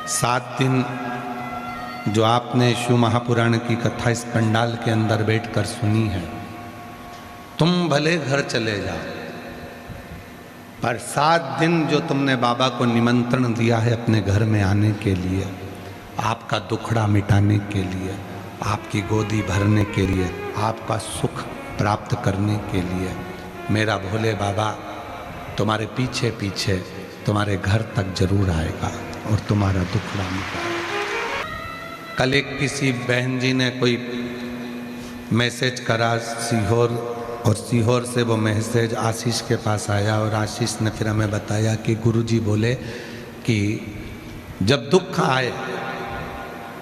7 दिन जो आपने शिव महापुराण की कथा इस पंडाल के अंदर बैठकर सुनी है, तुम भले घर चले जाओ, पर 7 दिन जो तुमने बाबा को निमंत्रण दिया है अपने घर में आने के लिए, आपका दुखड़ा मिटाने के लिए, आपकी गोदी भरने के लिए, आपका सुख प्राप्त करने के लिए, मेरा भोले बाबा तुम्हारे पीछे पीछे तुम्हारे घर तक जरूर आएगा और तुम्हारा दुखड़ा मिटाएगा। कल एक किसी बहन जी ने कोई मैसेज करा सीहोर, और सीहोर से वो मैसेज आशीष के पास आया और आशीष ने फिर हमें बताया कि गुरुजी बोले कि जब दुख आए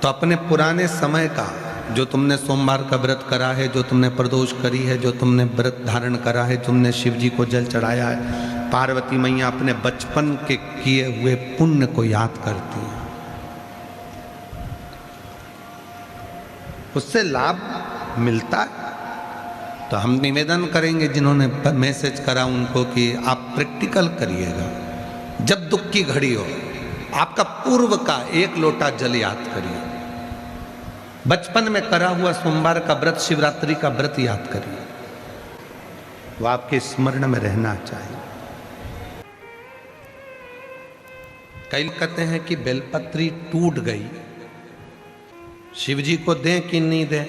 तो अपने पुराने समय का जो तुमने सोमवार का व्रत करा है, जो तुमने प्रदोष करी है, जो तुमने व्रत धारण करा है, तुमने शिव जी को जल चढ़ाया है, पार्वती मैया अपने बचपन के किए हुए पुण्य को याद करती है, उससे लाभ मिलता है। तो हम निवेदन करेंगे जिन्होंने मैसेज करा उनको कि आप प्रैक्टिकल करिएगा। जब दुख की घड़ी हो, आपका पूर्व का 1 लोटा जल याद करिए, बचपन में करा हुआ सोमवार का व्रत, शिवरात्रि का व्रत याद करिए, वो आपके स्मरण में रहना चाहिए। कई कहते हैं कि बेलपत्री टूट गई, शिव जी को दें कि नहीं दें,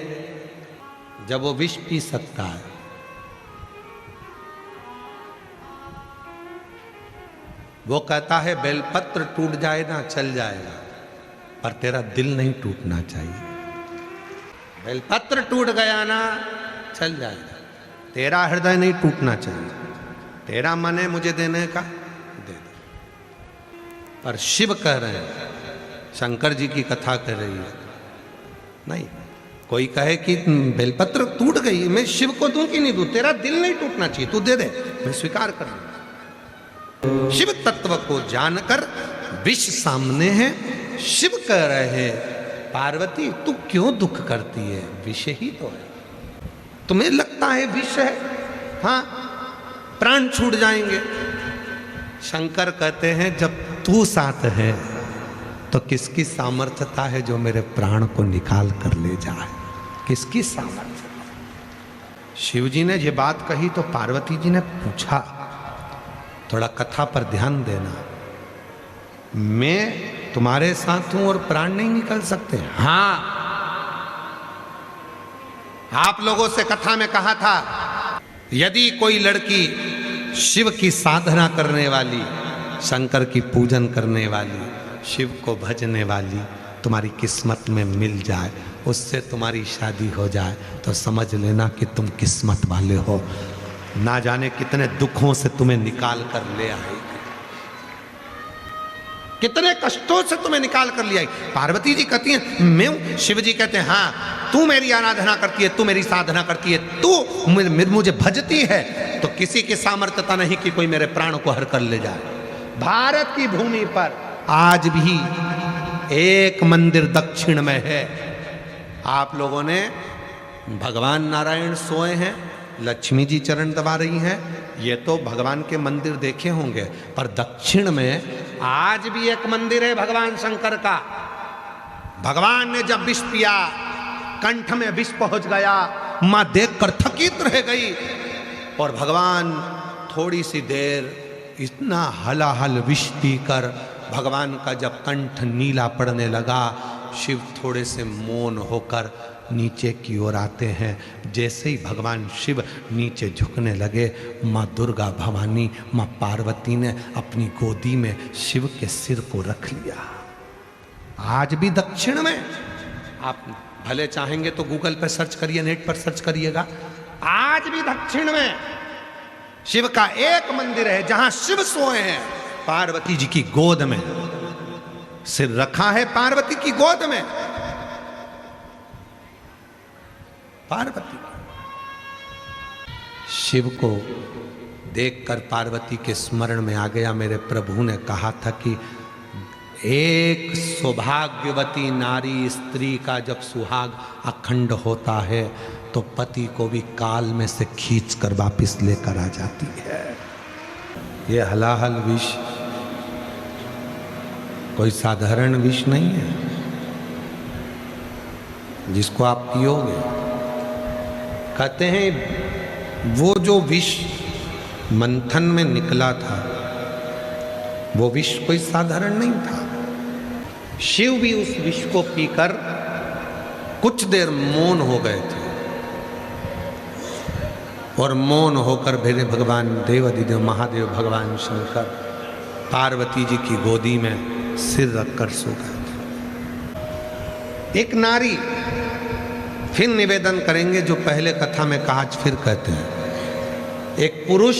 जब वो विष पी सकता है। वो कहता है बेलपत्र टूट जाए ना चल जाएगा, पर तेरा दिल नहीं टूटना चाहिए। बेलपत्र टूट गया ना चल जाएगा, तेरा हृदय नहीं टूटना चाहिए। तेरा मन है मुझे देने का, दे दे। पर शिव कह रहे हैं, शंकर जी की कथा कर रही है, नहीं। कोई कहे कि बेलपत्र टूट गई, मैं शिव को दूं कि नहीं दूं, तेरा दिल नहीं टूटना चाहिए, तू दे दे, मैं स्वीकार कर लूं। शिव तत्व को जानकर विष सामने है, शिव कह रहे हैं पार्वती तू क्यों दुख करती है, विष ही तो है। तुम्हें लगता है विष है, हाँ प्राण छूट जाएंगे। शंकर कहते हैं जब तू साथ है तो किसकी सामर्थ्यता है जो मेरे प्राण को निकाल कर ले जाए, किसकी सामर्थ्य। शिव जी ने ये बात कही तो पार्वती जी ने पूछा, थोड़ा कथा पर ध्यान देना, मैं तुम्हारे साथ हूं और प्राण नहीं निकल सकते? हाँ, आप लोगों से कथा में कहा था यदि कोई लड़की शिव की साधना करने वाली, शंकर की पूजन करने वाली, शिव को भजने वाली तुम्हारी किस्मत में मिल जाए, उससे तुम्हारी शादी हो जाए, तो समझ लेना कि तुम किस्मत वाले हो। ना जाने कितने दुखों से तुम्हें निकाल कर ले आएगी, कितने कष्टों से तुम्हें निकाल कर ले आई। पार्वती जी कहती हैं मैं हूं, शिव जी कहते हैं हाँ तू मेरी आराधना करती है, तू मेरी साधना करती है, तू मुझे भजती है, तो किसी की सामर्थ्यता नहीं कि कोई मेरे प्राण को हर कर ले जाए। भारत की भूमि पर आज भी एक मंदिर दक्षिण में है। आप लोगों ने भगवान नारायण सोए हैं, लक्ष्मी जी चरण दबा रही हैं, ये तो भगवान के मंदिर देखे होंगे, पर दक्षिण में आज भी एक मंदिर है भगवान शंकर का। भगवान ने जब विष पिया, कंठ में विष पहुंच गया, मां देखकर थकित रह गई, और भगवान थोड़ी सी देर इतना हलाहल विष पीकर भगवान का जब कंठ नीला पड़ने लगा, शिव थोड़े से मौन होकर नीचे की ओर आते हैं। जैसे ही भगवान शिव नीचे झुकने लगे, माँ दुर्गा भवानी, माँ पार्वती ने अपनी गोदी में शिव के सिर को रख लिया। आज भी दक्षिण में, आप भले चाहेंगे तो गूगल पर सर्च करिए, नेट पर सर्च करिएगा, आज भी दक्षिण में शिव का एक मंदिर है जहां शिव सोए हैं पार्वती जी की गोद में, सिर रखा है पार्वती की गोद में। पार्वती शिव को देखकर पार्वती के स्मरण में आ गया। मेरे प्रभु ने कहा था कि एक सौभाग्यवती नारी स्त्री का जब सुहाग अखंड होता है तो पति को भी काल में से खींचकर वापस लेकर आ जाती है। ये हलाहल विष कोई साधारण विष नहीं है जिसको आप पियोगे। कहते हैं वो जो विष मंथन में निकला था वो विष कोई साधारण नहीं था। शिव भी उस विष को पीकर कुछ देर मौन हो गए थे और मौन होकर मेरे भगवान देवाधिदेव महादेव भगवान शंकर पार्वती जी की गोदी में सिर रखकर सो गए थे। एक नारी, फिर निवेदन करेंगे जो पहले कथा में कहा, फिर कहते हैं, एक पुरुष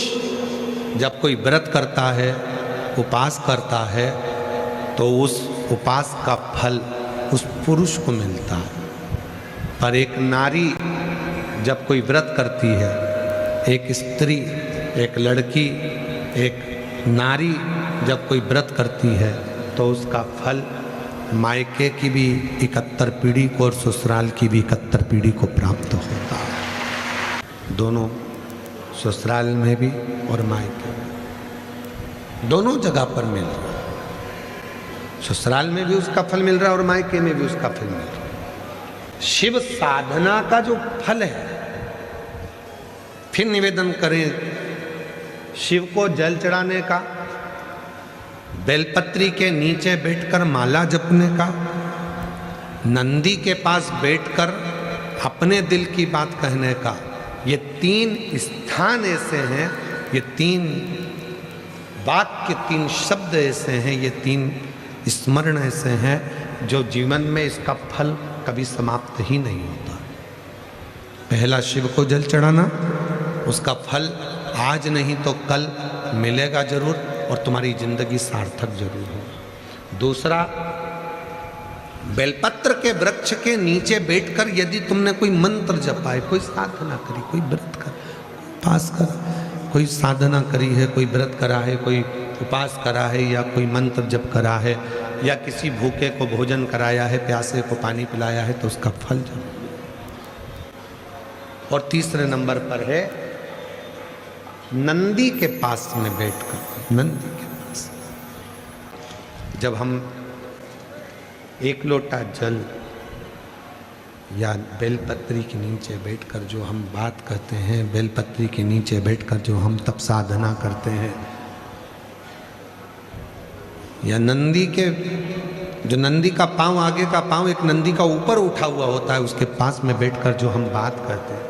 जब कोई व्रत करता है, उपास करता है, तो उस उपास का फल उस पुरुष को मिलता है। पर एक नारी जब कोई व्रत करती है, एक स्त्री, एक लड़की, एक नारी जब कोई व्रत करती है तो उसका फल मायके की भी 71 पीढ़ी को और ससुराल की भी 71 पीढ़ी को प्राप्त होता है। दोनों, ससुराल में भी और मायके में, दोनों जगह पर मिल रहा है। ससुराल में भी उसका फल मिल रहा है और मायके में भी उसका फल मिल रहा है। शिव साधना का जो फल है, फिर निवेदन करें, शिव को जल चढ़ाने का, बेलपत्री के नीचे बैठकर माला जपने का, नंदी के पास बैठकर अपने दिल की बात कहने का, ये 3 स्थान ऐसे हैं, ये 3 वाक्य, 3 शब्द ऐसे हैं, ये 3 स्मरण ऐसे हैं जो जीवन में इसका फल कभी समाप्त ही नहीं होता। पहला शिव को जल चढ़ाना, उसका फल आज नहीं तो कल मिलेगा जरूर और तुम्हारी जिंदगी सार्थक जरूर हो। दूसरा, बेलपत्र के वृक्ष के नीचे बैठकर यदि तुमने कोई मंत्र जपा है, कोई साधना करी, कोई व्रत कर, उपास कर, कोई साधना करी है, कोई व्रत करा है, कोई उपास करा है, या कोई मंत्र जप करा है, या किसी भूखे को भोजन कराया है, प्यासे को पानी पिलाया है, तो उसका फल जरूर। और तीसरे नंबर पर है नंदी के पास में बैठकर, नंदी के पास जब हम एक लोटा जल या बेलपत्री के नीचे बैठकर जो हम बात कहते हैं, बेलपत्री के नीचे बैठकर जो हम तप साधना करते हैं, या नंदी के, जो नंदी का पांव, आगे का पांव एक नंदी का ऊपर उठा हुआ होता है, उसके पास में बैठकर जो हम बात करते हैं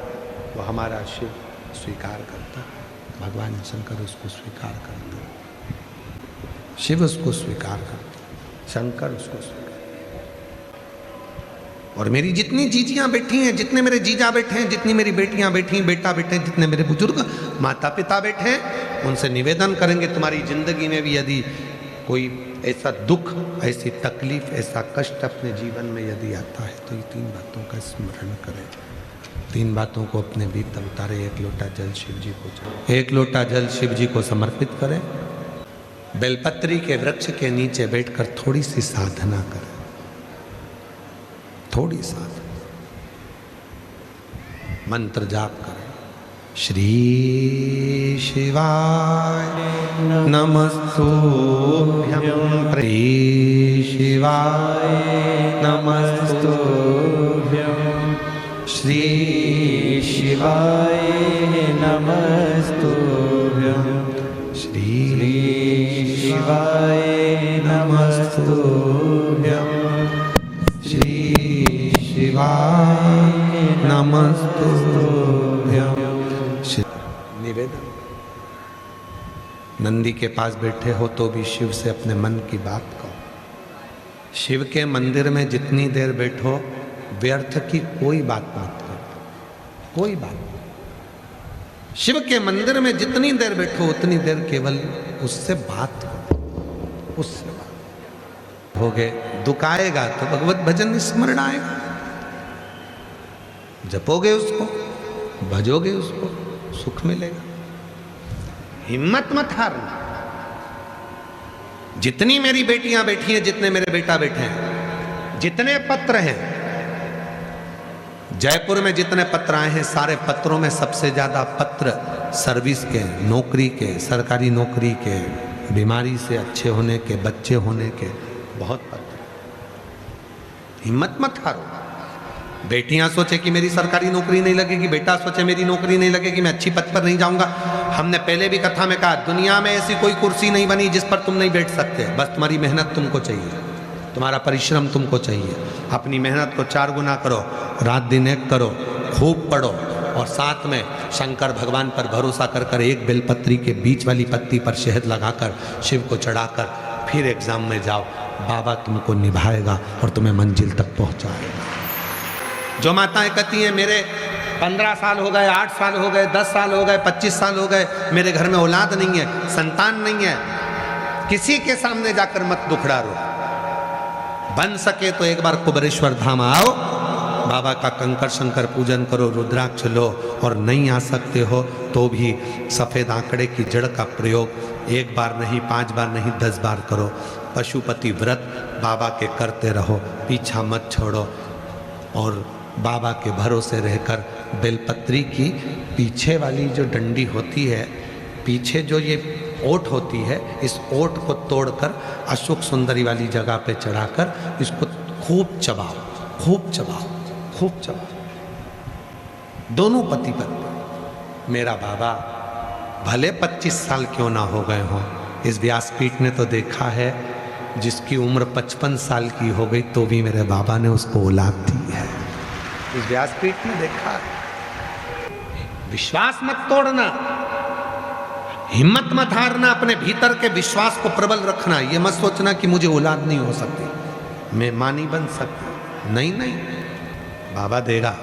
वो हमारा शिव स्वीकार करता है, भगवान शंकर उसको स्वीकार करते हैं, शिव उसको स्वीकार करते हैं, शंकर उसको स्वीकार। और मेरी जितनी जीजियां बैठी हैं, जितने मेरे जीजा बैठे हैं, जितनी मेरी बेटियां बैठी हैं, बेटा बैठे हैं, जितने मेरे बुजुर्ग माता पिता बैठे हैं, उनसे निवेदन करेंगे तुम्हारी जिंदगी में भी यदि कोई ऐसा दुख, ऐसी तकलीफ, ऐसा कष्ट अपने जीवन में यदि आता है तो ये 3 बातों का स्मरण करें, 3 बातों को अपने भीतर उतारे। 1 लोटा जल शिव जी को, 1 लोटा जल शिव जी को समर्पित करें, बेलपत्री के वृक्ष के नीचे बैठकर थोड़ी सी साधना करें, थोड़ी साधना, मंत्र जाप करें। श्री शिवाय नमस्तुभ्यं, श्री शिवाय नमस्तुभ्यं, श्री शिवाय नमस्तुभ्यं, श्री शिवाय नमस्तुभ्यं, श्री शिवाय नमस्तुभ्यं। निवेदन, नंदी के पास बैठे हो तो भी शिव से अपने मन की बात कहो। शिव के मंदिर में जितनी देर बैठो व्यर्थ की कोई बात मत करो, कोई बात। शिव के मंदिर में जितनी देर बैठो उतनी देर केवल उससे बात करो, उससे बात हो गए। दुख आएगा तो भगवत भजन स्मरण आएगा, जपोगे उसको, भजोगे उसको, सुख मिलेगा। हिम्मत मत हारना। जितनी मेरी बेटियां बैठी हैं, जितने मेरे बेटा बैठे हैं, जितने पत्र हैं, जयपुर में जितने पत्र आए हैं, सारे पत्रों में सबसे ज्यादा पत्र सर्विस के, नौकरी के, सरकारी नौकरी के, बीमारी से अच्छे होने के, बच्चे होने के, बहुत पद। हिम्मत मत हारो। बेटियां सोचे कि मेरी सरकारी नौकरी नहीं लगेगी, बेटा सोचे मेरी नौकरी नहीं लगेगी, मैं अच्छी पद पर नहीं जाऊंगा। हमने पहले भी कथा में कहा, दुनिया में ऐसी कोई कुर्सी नहीं बनी जिस पर तुम नहीं बैठ सकते। बस तुम्हारी मेहनत तुमको चाहिए, तुम्हारा परिश्रम तुमको चाहिए। अपनी मेहनत को 4 गुना करो, रात दिन एक करो, खूब पढ़ो, और साथ में शंकर भगवान पर भरोसा कर कर एक बेलपत्री के बीच वाली पत्ती पर शहद लगाकर शिव को चढ़ाकर फिर एग्जाम में जाओ। बाबा तुमको निभाएगा और तुम्हें मंजिल तक पहुंचाएगा। जो माताएं कहती हैं मेरे 15 साल हो गए, 8 साल हो गए, 10 साल हो गए, 25 साल हो गए, मेरे घर में औलाद नहीं है, संतान नहीं है, किसी के सामने जाकर मत दुखड़ा रो। बन सके तो एक बार कुबेरेश्वर धाम आओ, बाबा का कंकर शंकर पूजन करो, रुद्राक्ष लो, और नहीं आ सकते हो तो भी सफ़ेद आंकड़े की जड़ का प्रयोग 1 बार नहीं, 5 बार नहीं, 10 बार करो। पशुपति व्रत बाबा के करते रहो, पीछा मत छोड़ो, और बाबा के भरोसे रहकर बेलपत्री की पीछे वाली जो डंडी होती है, पीछे जो ये ओट होती है, इस ओट को तोड़कर अशोक सुंदरी वाली जगह पे चढ़ाकर इसको खूब चबाओ, खूब चबाओ, खूब चबाओ। दोनों पति पत्नी। मेरा बाबा भले 25 साल क्यों ना हो गए हों, इस व्यासपीठ ने तो देखा है जिसकी उम्र 55 साल की हो गई तो भी मेरे बाबा ने उसको औलाद दी है। इस व्यासपीठ ने देखा। विश्वास मत तोड़ना, हिम्मत मत हारना, अपने भीतर के विश्वास को प्रबल रखना। ये मत सोचना कि मुझे औलाद नहीं हो सकती, मैं मां नहीं बन सकती। नहीं नहीं, बाबा देगा।